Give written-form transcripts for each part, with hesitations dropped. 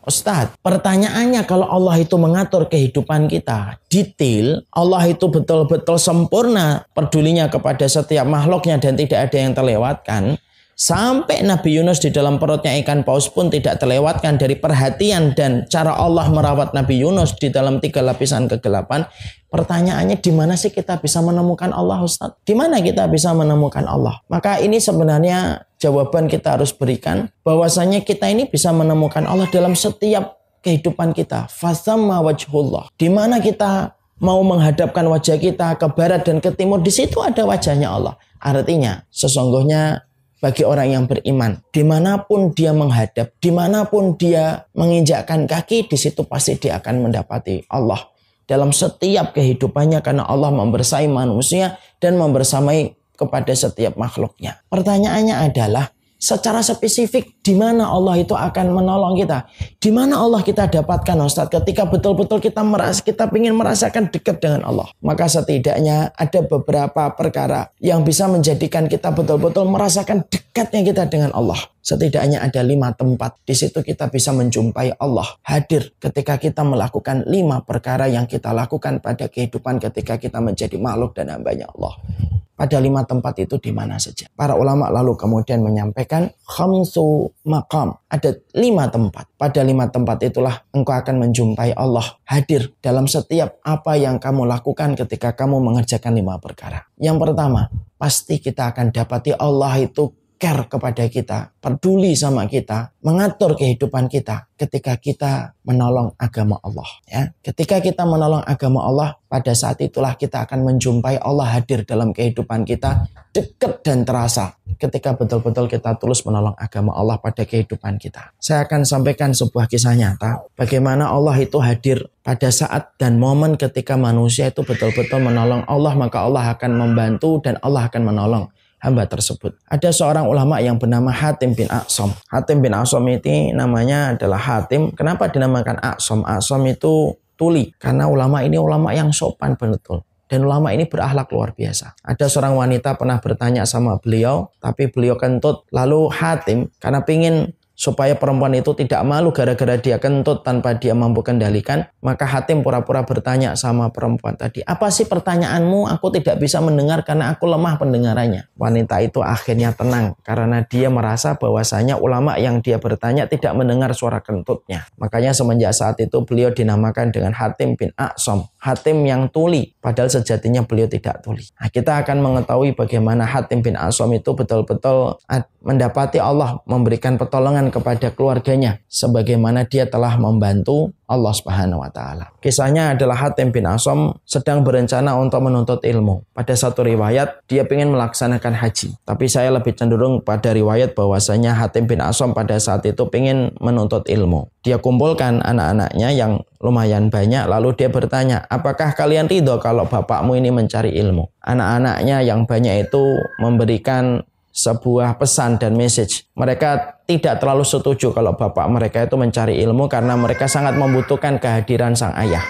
Ustadz, pertanyaannya kalau Allah itu mengatur kehidupan kita detail, Allah itu betul-betul sempurna pedulinya kepada setiap makhluknya dan tidak ada yang terlewatkan. Sampai Nabi Yunus di dalam perutnya ikan paus pun tidak terlewatkan dari perhatian dan cara Allah merawat Nabi Yunus di dalam 3 lapisan kegelapan. Pertanyaannya, di mana sih kita bisa menemukan Allah, Ustaz? Di mana kita bisa menemukan Allah? Maka ini sebenarnya jawaban kita harus berikan, bahwasanya kita ini bisa menemukan Allah dalam setiap kehidupan kita. Fasamma wajhullah. Di mana kita mau menghadapkan wajah kita ke barat dan ke timur, di situ ada wajahnya Allah. Artinya, sesungguhnya bagi orang yang beriman, dimanapun dia menghadap, dimanapun dia menginjakkan kaki, di situ pasti dia akan mendapati Allah dalam setiap kehidupannya, karena Allah membersamai manusia dan membersamai kepada setiap makhluknya. Pertanyaannya adalah, secara spesifik di mana Allah itu akan menolong kita? Di mana Allah kita dapatkan, Ustaz? Ketika betul-betul kita ingin merasakan dekat dengan Allah. Maka setidaknya ada beberapa perkara yang bisa menjadikan kita betul-betul merasakan dekatnya kita dengan Allah. Setidaknya ada 5 tempat. Di situ kita bisa menjumpai Allah hadir ketika kita melakukan 5 perkara yang kita lakukan pada kehidupan ketika kita menjadi makhluk dan hambanya Allah. Pada 5 tempat itu di mana saja? Para ulama lalu kemudian menyampaikan khamsu maqam. Ada 5 tempat. Pada 5 tempat itulah engkau akan menjumpai Allah hadir dalam setiap apa yang kamu lakukan ketika kamu mengerjakan 5 perkara. Yang pertama, pasti kita akan dapati Allah itu care kepada kita, peduli sama kita, mengatur kehidupan kita ketika kita menolong agama Allah. Ya. Ketika kita menolong agama Allah, pada saat itulah kita akan menjumpai Allah hadir dalam kehidupan kita, dekat dan terasa ketika betul-betul kita tulus menolong agama Allah pada kehidupan kita. Saya akan sampaikan sebuah kisah nyata, bagaimana Allah itu hadir pada saat dan momen ketika manusia itu betul-betul menolong Allah, maka Allah akan membantu dan Allah akan menolong hamba tersebut. Ada seorang ulama yang bernama Hatim bin Aqsam. Hatim bin Aqsam ini namanya adalah Hatim. Kenapa dinamakan Aqsam? Aqsam itu tuli. Karena ulama ini ulama yang sopan betul. Dan ulama ini berakhlak luar biasa. Ada seorang wanita pernah bertanya sama beliau, tapi beliau kentut. Lalu Hatim, karena pingin supaya perempuan itu tidak malu gara-gara dia kentut tanpa dia mampu kendalikan, maka Hatim pura-pura bertanya sama perempuan tadi, apa sih pertanyaanmu? Aku tidak bisa mendengar karena aku lemah pendengarannya. Wanita itu akhirnya tenang karena dia merasa bahwasanya ulama yang dia bertanya tidak mendengar suara kentutnya. Makanya semenjak saat itu beliau dinamakan dengan Hatim bin Aqsam, Hatim yang tuli, padahal sejatinya beliau tidak tuli. Nah, kita akan mengetahui bagaimana Hatim bin Aqsam itu betul-betul mendapati Allah memberikan pertolongan kepada keluarganya sebagaimana dia telah membantu Allah Subhanahu wa taala. Kisahnya adalah Hatim bin Aqsam sedang berencana untuk menuntut ilmu. Pada satu riwayat dia ingin melaksanakan haji, tapi saya lebih cenderung pada riwayat bahwasanya Hatim bin Aqsam pada saat itu ingin menuntut ilmu. Dia kumpulkan anak-anaknya yang lumayan banyak, lalu dia bertanya, apakah kalian ridho kalau bapakmu ini mencari ilmu? Anak-anaknya yang banyak itu memberikan sebuah pesan dan message. Mereka tidak terlalu setuju kalau bapak mereka itu mencari ilmu karena mereka sangat membutuhkan kehadiran sang ayah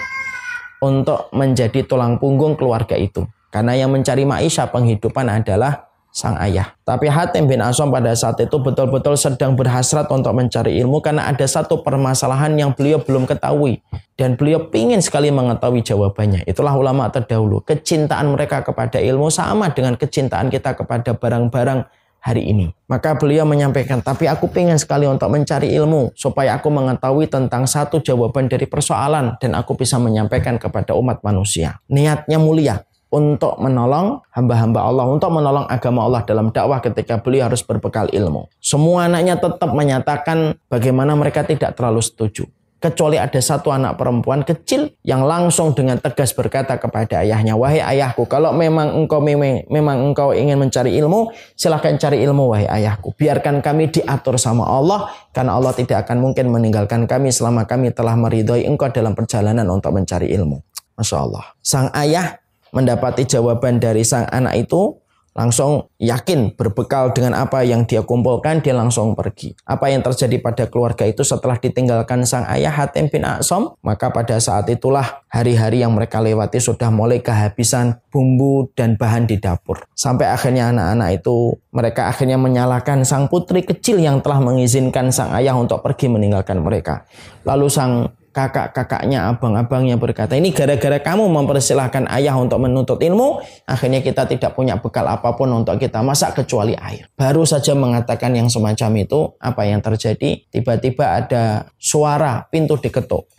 untuk menjadi tulang punggung keluarga itu. Karena yang mencari maisha penghidupan adalah sang ayah. Tapi Hatim bin Aqsam pada saat itu betul-betul sedang berhasrat untuk mencari ilmu karena ada satu permasalahan yang beliau belum ketahui dan beliau ingin sekali mengetahui jawabannya. Itulah ulama terdahulu. Kecintaan mereka kepada ilmu sama dengan kecintaan kita kepada barang-barang hari ini. Maka beliau menyampaikan, tapi aku ingin sekali untuk mencari ilmu supaya aku mengetahui tentang satu jawaban dari persoalan dan aku bisa menyampaikan kepada umat manusia. Niatnya mulia untuk menolong hamba-hamba Allah, untuk menolong agama Allah dalam dakwah ketika beliau harus berbekal ilmu. Semua anaknya tetap menyatakan bagaimana mereka tidak terlalu setuju. Kecuali ada satu anak perempuan kecil yang langsung dengan tegas berkata kepada ayahnya, wahai ayahku, kalau memang engkau ingin mencari ilmu, silahkan cari ilmu wahai ayahku. Biarkan kami diatur sama Allah, karena Allah tidak akan mungkin meninggalkan kami selama kami telah meridhoi engkau dalam perjalanan untuk mencari ilmu. Masya Allah. Sang ayah mendapati jawaban dari sang anak itu, langsung yakin berbekal dengan apa yang dia kumpulkan, dia langsung pergi. Apa yang terjadi pada keluarga itu setelah ditinggalkan sang ayah Hatim bin A'sam? Maka pada saat itulah hari-hari yang mereka lewati sudah mulai kehabisan bumbu dan bahan di dapur. Sampai akhirnya anak-anak itu, mereka akhirnya menyalahkan sang putri kecil yang telah mengizinkan sang ayah untuk pergi meninggalkan mereka. Lalu sang kakak-kakaknya, abang-abangnya berkata, ini gara-gara kamu mempersilahkan ayah untuk menuntut ilmu, akhirnya kita tidak punya bekal apapun untuk kita masak kecuali air. Baru saja mengatakan yang semacam itu, apa yang terjadi? Tiba-tiba ada suara pintu diketuk.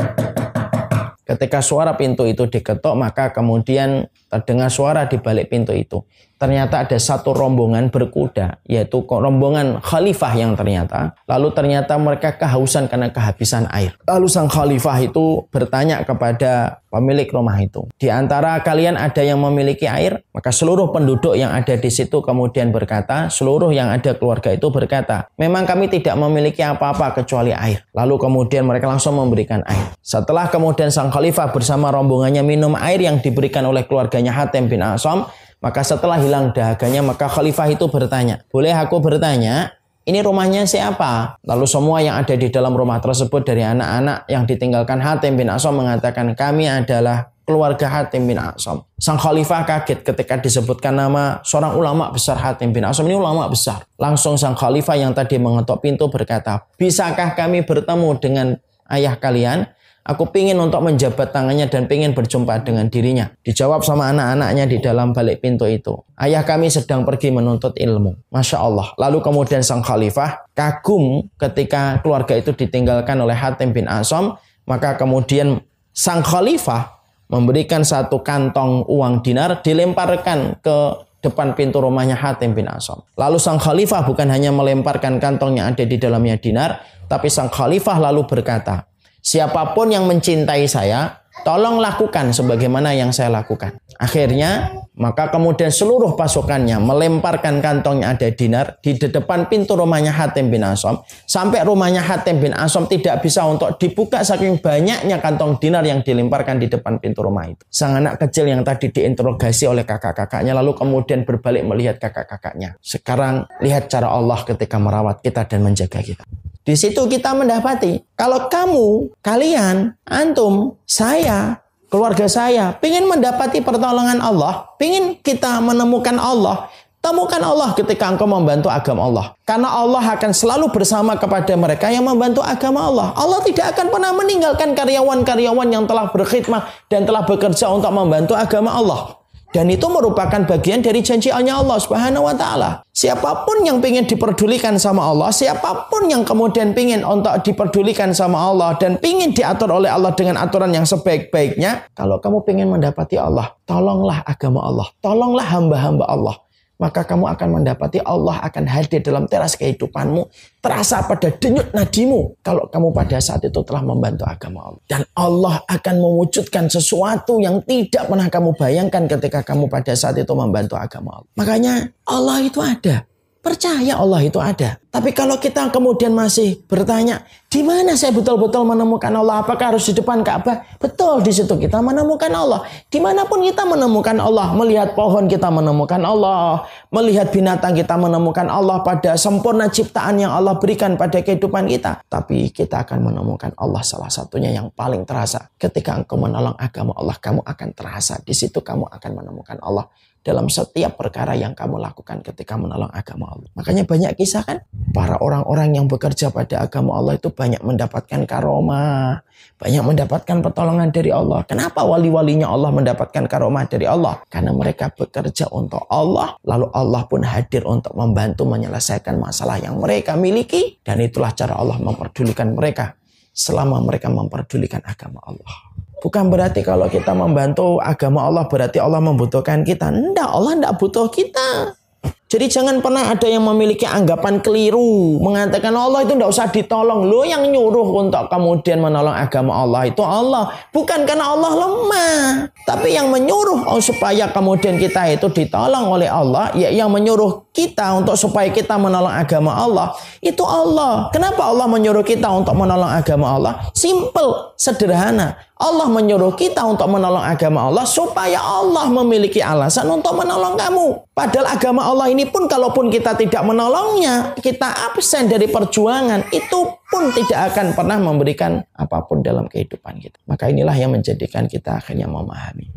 Ketika suara pintu itu diketuk, maka kemudian terdengar suara di balik pintu itu. Ternyata ada satu rombongan berkuda, yaitu rombongan khalifah yang ternyata. Lalu ternyata mereka kehausan karena kehabisan air. Lalu sang khalifah itu bertanya kepada pemilik rumah itu, di antara kalian ada yang memiliki air? Maka seluruh penduduk yang ada di situ kemudian berkata, seluruh yang ada keluarga itu berkata, memang kami tidak memiliki apa-apa kecuali air. Lalu kemudian mereka langsung memberikan air. Setelah kemudian sang khalifah bersama rombongannya minum air yang diberikan oleh keluarganya Hatim bin A'sam, maka setelah hilang dahaganya, maka khalifah itu bertanya, boleh aku bertanya, ini rumahnya siapa? Lalu semua yang ada di dalam rumah tersebut dari anak-anak yang ditinggalkan Hatim bin A'sam mengatakan, kami adalah keluarga Hatim bin A'sam. Sang khalifah kaget ketika disebutkan nama seorang ulama besar Hatim bin A'sam. Ini ulama besar. Langsung sang khalifah yang tadi mengetuk pintu berkata, bisakah kami bertemu dengan ayah kalian? Aku pingin untuk menjabat tangannya dan pingin berjumpa dengan dirinya. Dijawab sama anak-anaknya di dalam balik pintu itu, ayah kami sedang pergi menuntut ilmu. Masya Allah. Lalu kemudian sang khalifah kagum ketika keluarga itu ditinggalkan oleh Hatim bin A'sam. Maka kemudian sang khalifah memberikan satu kantong uang dinar, dilemparkan ke depan pintu rumahnya Hatim bin A'sam. Lalu sang khalifah bukan hanya melemparkan kantong yang ada di dalamnya dinar, tapi sang khalifah lalu berkata, siapapun yang mencintai saya, tolong lakukan sebagaimana yang saya lakukan. Akhirnya, maka kemudian seluruh pasukannya melemparkan kantong yang ada dinar di depan pintu rumahnya Hatim bin A'sam. Sampai rumahnya Hatim bin A'sam tidak bisa untuk dibuka saking banyaknya kantong dinar yang dilemparkan di depan pintu rumah itu. Sang anak kecil yang tadi diinterogasi oleh kakak-kakaknya lalu kemudian berbalik melihat kakak-kakaknya. Sekarang lihat cara Allah ketika merawat kita dan menjaga kita. Di situ kita mendapati, kalau kamu, kalian, antum, saya, keluarga saya, ingin mendapati pertolongan Allah, ingin kita menemukan Allah, temukan Allah ketika engkau membantu agama Allah. Karena Allah akan selalu bersama kepada mereka yang membantu agama Allah. Allah tidak akan pernah meninggalkan karyawan-karyawan yang telah berkhidmah dan telah bekerja untuk membantu agama Allah. Dan itu merupakan bagian dari janjinya Allah Subhanahu wa Ta'ala. Siapapun yang ingin diperdulikan sama Allah, siapapun yang kemudian ingin untuk diperdulikan sama Allah dan ingin diatur oleh Allah dengan aturan yang sebaik-baiknya, kalau kamu ingin mendapati Allah, tolonglah agama Allah, tolonglah hamba-hamba Allah. Maka kamu akan mendapati Allah akan hadir dalam teras kehidupanmu, terasa pada denyut nadimu kalau kamu pada saat itu telah membantu agama Allah. Dan Allah akan mewujudkan sesuatu yang tidak pernah kamu bayangkan ketika kamu pada saat itu membantu agama Allah. Makanya Allah itu ada. Percaya Allah itu ada. Tapi kalau kita kemudian masih bertanya, di mana saya betul-betul menemukan Allah? Apakah harus di depan Ka'bah? Betul, di situ kita menemukan Allah. Dimanapun kita menemukan Allah, melihat pohon kita menemukan Allah, melihat binatang kita menemukan Allah pada sempurna ciptaan yang Allah berikan pada kehidupan kita. Tapi kita akan menemukan Allah salah satunya yang paling terasa. Ketika engkau menolong agama Allah, kamu akan terasa. Di situ kamu akan menemukan Allah dalam setiap perkara yang kamu lakukan ketika menolong agama Allah. Makanya banyak kisah kan, para orang-orang yang bekerja pada agama Allah itu banyak mendapatkan karomah, banyak mendapatkan pertolongan dari Allah. Kenapa wali-walinya Allah mendapatkan karomah dari Allah? Karena mereka bekerja untuk Allah, lalu Allah pun hadir untuk membantu menyelesaikan masalah yang mereka miliki. Dan itulah cara Allah memperdulikan mereka selama mereka memperdulikan agama Allah. Bukan berarti kalau kita membantu agama Allah berarti Allah membutuhkan kita. Enggak, Allah enggak butuh kita. Jadi jangan pernah ada yang memiliki anggapan keliru. Mengatakan Allah itu enggak usah ditolong. Lo yang nyuruh untuk kemudian menolong agama Allah itu Allah. Bukan karena Allah lemah. Tapi yang menyuruh supaya kemudian kita itu ditolong oleh Allah. Ya, yang menyuruh kita untuk supaya kita menolong agama Allah. Itu Allah. Kenapa Allah menyuruh kita untuk menolong agama Allah? Simple, sederhana. Allah menyuruh kita untuk menolong agama Allah supaya Allah memiliki alasan untuk menolong kamu. Padahal agama Allah ini pun kalaupun kita tidak menolongnya, kita absen dari perjuangan, itu pun tidak akan pernah memberikan apapun dalam kehidupan kita. Maka inilah yang menjadikan kita akhirnya memahami.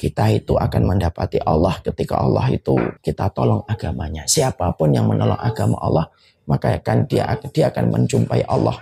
Kita itu akan mendapati Allah ketika Allah itu kita tolong agamanya. Siapapun yang menolong agama Allah, maka dia akan menjumpai Allah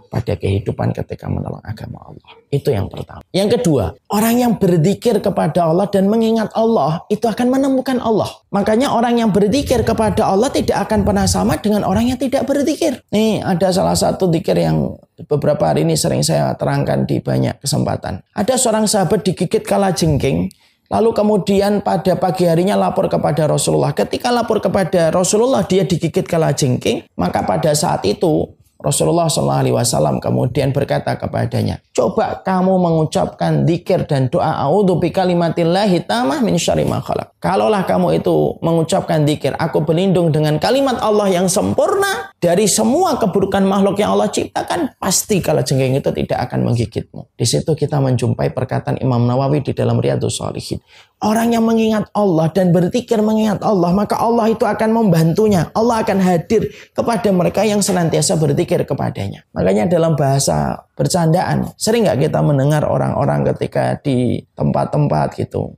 pada kehidupan ketika menolong agama Allah. Itu yang pertama. Yang kedua, orang yang berzikir kepada Allah dan mengingat Allah, itu akan menemukan Allah. Makanya orang yang berzikir kepada Allah tidak akan pernah sama dengan orang yang tidak berzikir. Nih, ada salah satu zikir yang beberapa hari ini sering saya terangkan di banyak kesempatan. Ada seorang sahabat digigit kalajengking, lalu kemudian pada pagi harinya lapor kepada Rasulullah. Ketika lapor kepada Rasulullah dia digigit kalajengking, maka pada saat itu Rasulullah SAW kemudian berkata kepadanya, coba kamu mengucapkan dzikir dan doa a'udzu bikalimatillahi tammah min syarri ma khalaq. Kalaulah kamu itu mengucapkan dzikir, aku berlindung dengan kalimat Allah yang sempurna dari semua keburukan makhluk yang Allah ciptakan, pasti kalajengking itu tidak akan menggigitmu. Di situ kita menjumpai perkataan Imam Nawawi di dalam Riyadhus Shalihin. Orang yang mengingat Allah dan berzikir mengingat Allah, maka Allah itu akan membantunya. Allah akan hadir kepada mereka yang senantiasa berzikir kepadanya. Makanya dalam bahasa bercandaan, sering nggak kita mendengar orang-orang ketika di tempat-tempat gitu,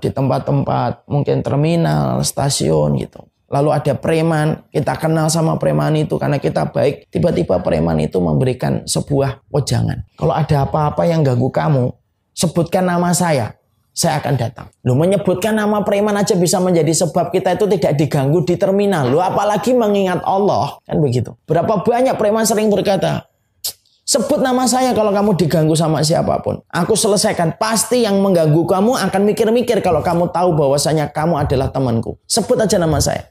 di tempat-tempat mungkin terminal, stasiun gitu. Lalu ada preman, kita kenal sama preman itu karena kita baik. Tiba-tiba preman itu memberikan sebuah wejangan. Kalau ada apa-apa yang ganggu kamu, sebutkan nama saya akan datang. Lu menyebutkan nama preman aja bisa menjadi sebab kita itu tidak diganggu di terminal. Lu apalagi mengingat Allah. Kan begitu. Berapa banyak preman sering berkata, sebut nama saya kalau kamu diganggu sama siapapun. Aku selesaikan. Pasti yang mengganggu kamu akan mikir-mikir kalau kamu tahu bahwasanya kamu adalah temanku. Sebut aja nama saya.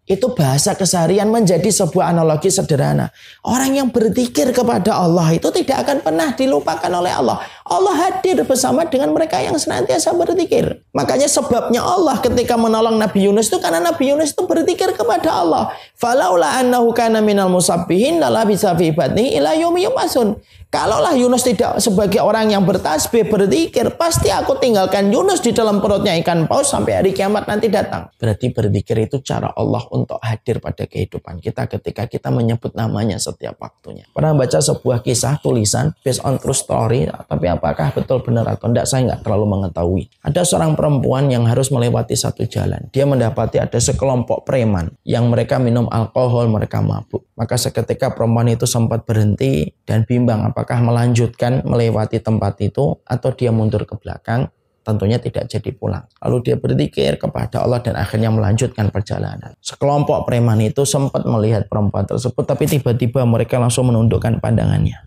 Itu bahasa keseharian menjadi sebuah analogi sederhana. Orang yang berzikir kepada Allah itu tidak akan pernah dilupakan oleh Allah. Allah hadir bersama dengan mereka yang senantiasa berzikir. Makanya sebabnya Allah ketika menolong Nabi Yunus itu karena Nabi Yunus itu berzikir kepada Allah. Falaula annahu kana minal musabbihin lalabisa fi batnihi ila yaumi yub'atsun. Kalaulah Yunus tidak sebagai orang yang bertasbih, berzikir, pasti aku tinggalkan Yunus di dalam perutnya ikan paus sampai hari kiamat nanti datang. Berarti berzikir itu cara Allah untuk hadir pada kehidupan kita ketika kita menyebut namanya setiap waktunya. Pernah baca sebuah kisah tulisan based on true story, tapi apakah betul benar atau tidak saya nggak terlalu mengetahui. Ada seorang perempuan yang harus melewati satu jalan. Dia mendapati ada sekelompok preman yang mereka minum alkohol, mereka mabuk. Maka seketika perempuan itu sempat berhenti dan bimbang apakah melanjutkan melewati tempat itu atau dia mundur ke belakang. Tentunya tidak jadi pulang. Lalu dia berzikir kepada Allah dan akhirnya melanjutkan perjalanan. Sekelompok preman itu sempat melihat perempuan tersebut, tapi tiba-tiba mereka langsung menundukkan pandangannya.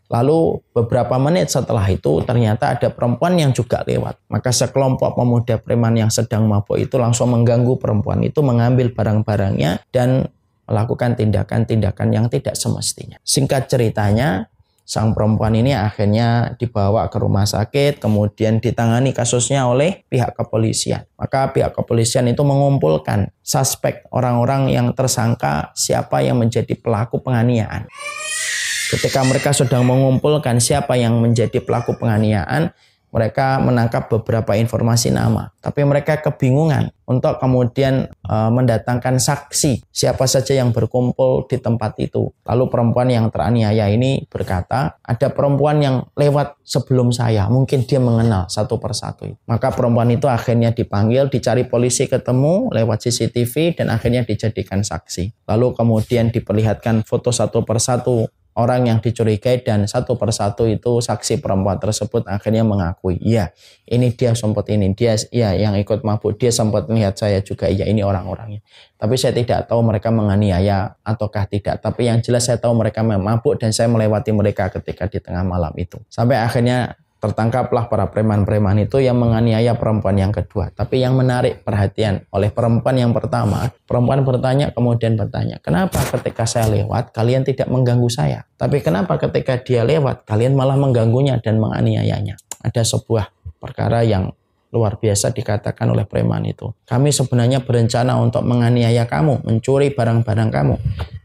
Lalu beberapa menit setelah itu ternyata ada perempuan yang juga lewat. Maka sekelompok pemuda preman yang sedang mabuk itu langsung mengganggu perempuan itu, mengambil barang-barangnya dan melakukan tindakan-tindakan yang tidak semestinya. Singkat ceritanya, sang perempuan ini akhirnya dibawa ke rumah sakit, kemudian ditangani kasusnya oleh pihak kepolisian. Maka pihak kepolisian itu mengumpulkan suspek, orang-orang yang tersangka siapa yang menjadi pelaku penganiayaan. Ketika mereka sedang mengumpulkan siapa yang menjadi pelaku penganiayaan, mereka menangkap beberapa informasi nama. Tapi mereka kebingungan untuk kemudian mendatangkan saksi siapa saja yang berkumpul di tempat itu. Lalu perempuan yang teraniaya ini berkata, ada perempuan yang lewat sebelum saya. Mungkin dia mengenal satu persatu. Maka perempuan itu akhirnya dipanggil, dicari polisi ketemu lewat CCTV dan akhirnya dijadikan saksi. Lalu kemudian diperlihatkan foto satu persatu orang yang dicurigai dan satu persatu itu saksi perempuan tersebut akhirnya mengakui, ya ini dia sempat ini, dia ya yang ikut mabuk, dia sempat melihat saya juga, ya ini orang-orangnya. Tapi saya tidak tahu mereka menganiaya ataukah tidak. Tapi yang jelas saya tahu mereka mabuk dan saya melewati mereka ketika di tengah malam itu. Sampai akhirnya tertangkaplah para preman-preman itu yang menganiaya perempuan yang kedua. Tapi yang menarik perhatian oleh perempuan yang pertama, perempuan bertanya kemudian bertanya, kenapa ketika saya lewat kalian tidak mengganggu saya? Tapi kenapa ketika dia lewat kalian malah mengganggunya dan menganiayanya? Ada sebuah perkara yang luar biasa dikatakan oleh preman itu. Kami sebenarnya berencana untuk menganiaya kamu, mencuri barang-barang kamu.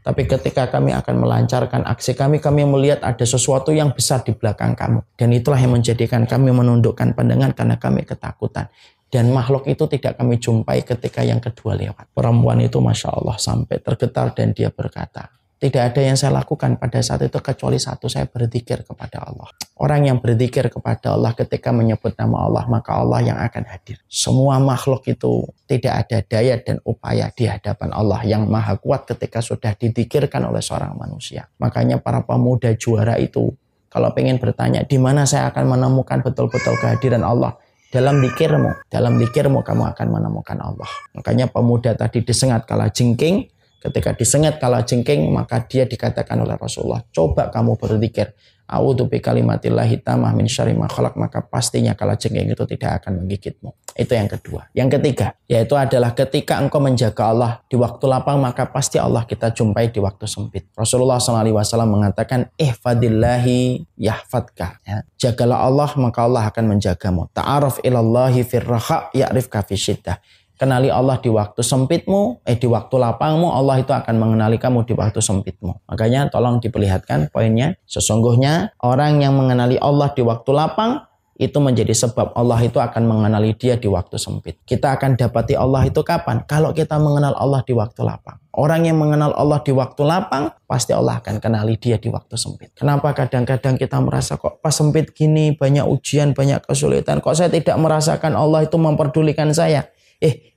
Tapi ketika kami akan melancarkan aksi kami melihat ada sesuatu yang besar di belakang kamu. Dan itulah yang menjadikan kami menundukkan pandangan karena kami ketakutan. Dan makhluk itu tidak kami jumpai ketika yang kedua lewat. Perempuan itu Masya Allah sampai tergetar dan dia berkata, tidak ada yang saya lakukan pada saat itu kecuali satu, saya berzikir kepada Allah. Orang yang berzikir kepada Allah ketika menyebut nama Allah, maka Allah yang akan hadir. Semua makhluk itu tidak ada daya dan upaya di hadapan Allah yang maha kuat ketika sudah dizikirkan oleh seorang manusia. Makanya para pemuda juara itu, kalau pengen bertanya, di mana saya akan menemukan betul-betul kehadiran Allah? Dalam zikirmu kamu akan menemukan Allah. Makanya pemuda tadi disengat kala jengking. Ketika disengat kala jengking, maka dia dikatakan oleh Rasulullah, coba kamu berzikir. A'udzu bikalimatillahi tammah min syarri ma khalaq, maka pastinya kala jengking itu tidak akan menggigitmu. Itu yang kedua. Yang ketiga, yaitu adalah ketika engkau menjaga Allah di waktu lapang, maka pasti Allah kita jumpai di waktu sempit. Rasulullah SAW mengatakan, ihfadillahi yahfadka. Ya, jagalah Allah, maka Allah akan menjagamu. Ta'aruf ilallahi firraha ya'rifka fisyiddah. Kenali Allah di waktu sempitmu, di waktu lapangmu, Allah itu akan mengenali kamu di waktu sempitmu. Makanya tolong diperlihatkan poinnya. Sesungguhnya orang yang mengenali Allah di waktu lapang, itu menjadi sebab Allah itu akan mengenali dia di waktu sempit. Kita akan dapati Allah itu kapan? Kalau kita mengenal Allah di waktu lapang. Orang yang mengenal Allah di waktu lapang, pasti Allah akan kenali dia di waktu sempit. Kenapa kadang-kadang kita merasa kok pas sempit gini, banyak ujian, banyak kesulitan, kok saya tidak merasakan Allah itu memperdulikan saya?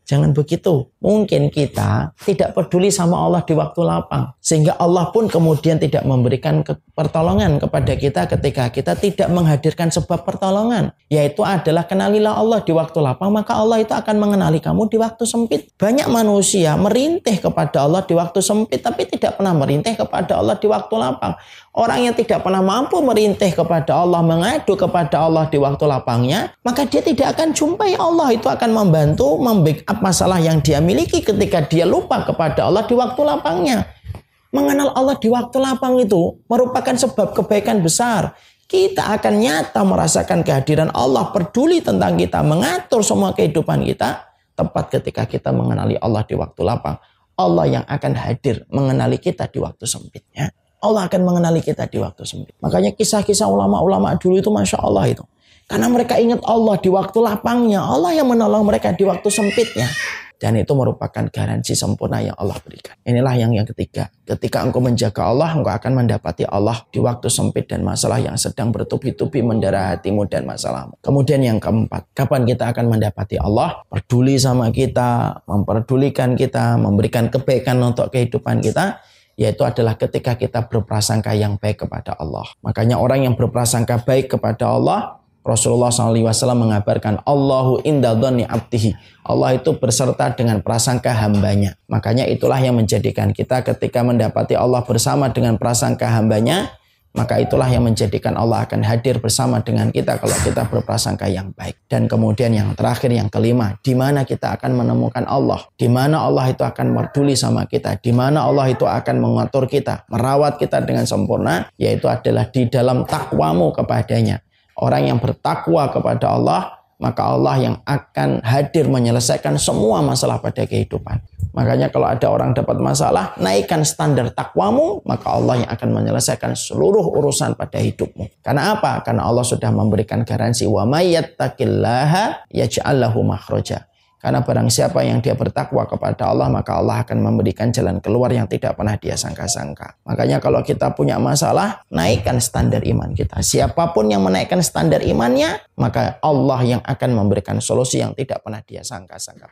Jangan begitu. Mungkin kita tidak peduli sama Allah di waktu lapang. Sehingga Allah pun kemudian tidak memberikan pertolongan kepada kita ketika kita tidak menghadirkan sebab pertolongan. Yaitu adalah kenalilah Allah di waktu lapang, maka Allah itu akan mengenali kamu di waktu sempit. Banyak manusia merintih kepada Allah di waktu sempit, tapi tidak pernah merintih kepada Allah di waktu lapang. Orang yang tidak pernah mampu merintih kepada Allah, mengadu kepada Allah di waktu lapangnya, maka dia tidak akan jumpai Allah. Itu akan membantu membackup masalah yang dia miliki ketika dia lupa kepada Allah di waktu lapangnya. Mengenal Allah di waktu lapang itu merupakan sebab kebaikan besar. Kita akan nyata merasakan kehadiran Allah, peduli tentang kita, mengatur semua kehidupan kita, tepat ketika kita mengenali Allah di waktu lapang. Allah yang akan hadir mengenali kita di waktu sempitnya. Allah akan mengenali kita di waktu sempit. Makanya kisah-kisah ulama-ulama dulu itu Masya Allah itu. Karena mereka ingat Allah di waktu lapangnya. Allah yang menolong mereka di waktu sempitnya. Dan itu merupakan garansi sempurna yang Allah berikan. Inilah yang ketiga. Ketika engkau menjaga Allah, engkau akan mendapati Allah di waktu sempit dan masalah yang sedang bertubi-tubi mendera hatimu dan masalahmu. Kemudian yang keempat, kapan kita akan mendapati Allah? Peduli sama kita, memperdulikan kita, memberikan kebaikan untuk kehidupan kita. Yaitu adalah ketika kita berprasangka yang baik kepada Allah. Makanya orang yang berprasangka baik kepada Allah, Rasulullah SAW mengabarkan Allahu inda dhonni abdihi. Allah itu berserta dengan prasangka hambanya. Makanya itulah yang menjadikan kita ketika mendapati Allah bersama dengan prasangka hambanya, maka itulah yang menjadikan Allah akan hadir bersama dengan kita kalau kita berprasangka yang baik. Dan kemudian yang terakhir, yang kelima, di mana kita akan menemukan Allah, di mana Allah itu akan peduli sama kita, di mana Allah itu akan mengatur kita, merawat kita dengan sempurna, yaitu adalah di dalam takwamu kepadanya. Orang yang bertakwa kepada Allah, maka Allah yang akan hadir menyelesaikan semua masalah pada kehidupan. Makanya kalau ada orang dapat masalah, naikkan standar takwamu, maka Allah yang akan menyelesaikan seluruh urusan pada hidupmu. Karena apa? Karena Allah sudah memberikan garansi wa may yattaqillaha yaj'al lahu makhraja. Karena barang siapa yang dia bertakwa kepada Allah, maka Allah akan memberikan jalan keluar yang tidak pernah dia sangka-sangka. Makanya kalau kita punya masalah, naikkan standar iman kita. Siapapun yang menaikkan standar imannya, maka Allah yang akan memberikan solusi yang tidak pernah dia sangka-sangka.